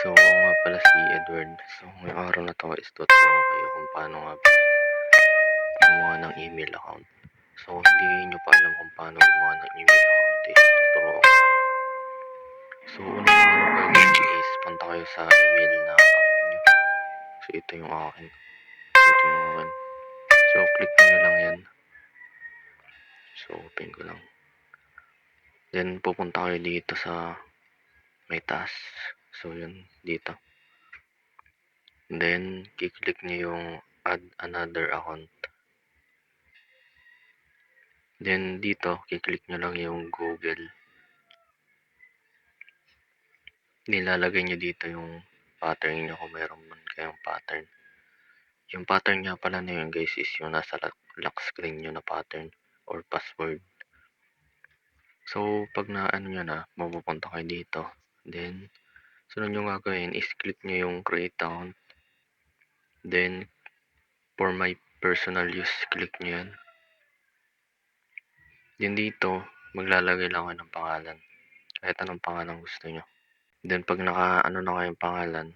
So, ako nga pala si Edward. So, ngayong araw na 'to is tuturo ko kayo kung paano nga ba gumawa ng email account. So, kung hindi niyo pa alam kung paano gumawa ng email account is tuturo ko kayo. So, unang gagawin is punta kayo sa email na app niyo. So, ito yung akin. Ito yung akin. So, click niyo lang yan. So, open ko lang. Then, pupunta kayo dito sa may taas. So, yun, dito. Then, kiklik niyo yung add another account. Then, dito, kiklik nyo lang yung Google. Nilalagay nyo dito yung pattern nyo kung meron man kayong pattern. Yung pattern nga pala na yun guys is yung nasa lock screen nyo na pattern or password. So, pag na-ano nyo na, mapupunta kayo dito. Then, sunod nyo gagawin is click nyo yung create account. Then, for my personal use, click nyo yan. Then dito, maglalagay lang kayo ng pangalan. Kahit anong pangalan gusto nyo. Then, pag naka-ano na kayong pangalan,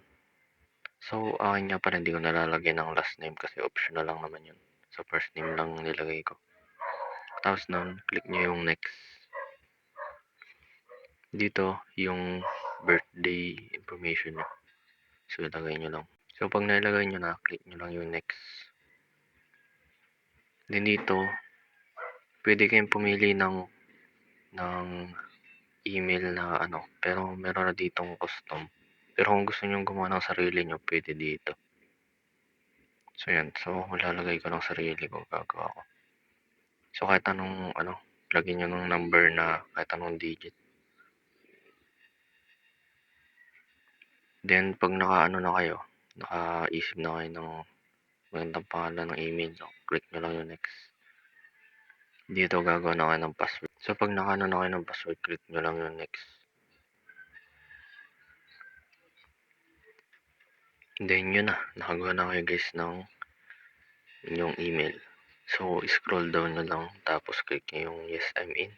so, akin nga pala hindi ko nalalagay ng last name kasi optional lang naman yun. So, first name lang nilagay ko. Tapos nun, click nyo yung next. Dito, yung birthday information nyo. So, ilagay nyo lang. So, pag nailagay nyo na, click nyo lang yung next. Then dito, pwede kayong pumili ng email na ano, pero meron na ditong custom. Pero kung gusto nyo gumawa ng sarili nyo, pwede dito. So, yan. So, lalagay ko ng sarili ko, gagawa ko. So, kahit anong, lagyan nyo ng number na kahit anong digit. Then, pag naka-ano na kayo, nakaisip na kayo ng magandang pangalan ng email, so, click nyo lang yung next. Dito, gagawa na kayo ng password. So, pag naka-ano na kayo ng password, click nyo lang yung next. Then, yun na. Nakagawa na kayo guys ng inyong email. So, scroll down nyo lang, tapos click nyo yung yes, I'm in.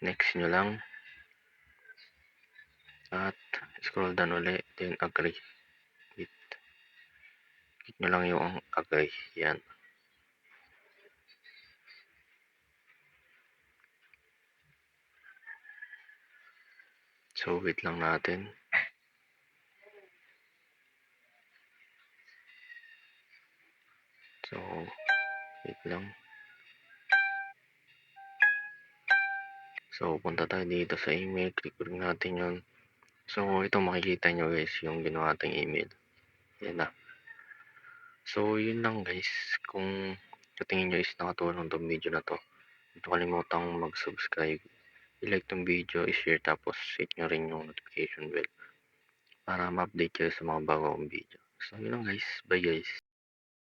Next nyo lang. At scroll down ulit, then agree. Click nyo lang yung agree. Yan. So, wait lang natin. So, wait lang. So, punta tayo dito sa email. Click rin natin yun. So, ito makikita nyo guys, yung ginawa nating email. Yan na. So, yun lang guys. Kung katingin nyo is nakatulong tong video na to, huwag kalimutang mag-subscribe. I-like tong video, i-share, tapos hit nyo rin yung notification bell para ma-update kayo sa mga bagong video. So, yun lang guys. Bye guys.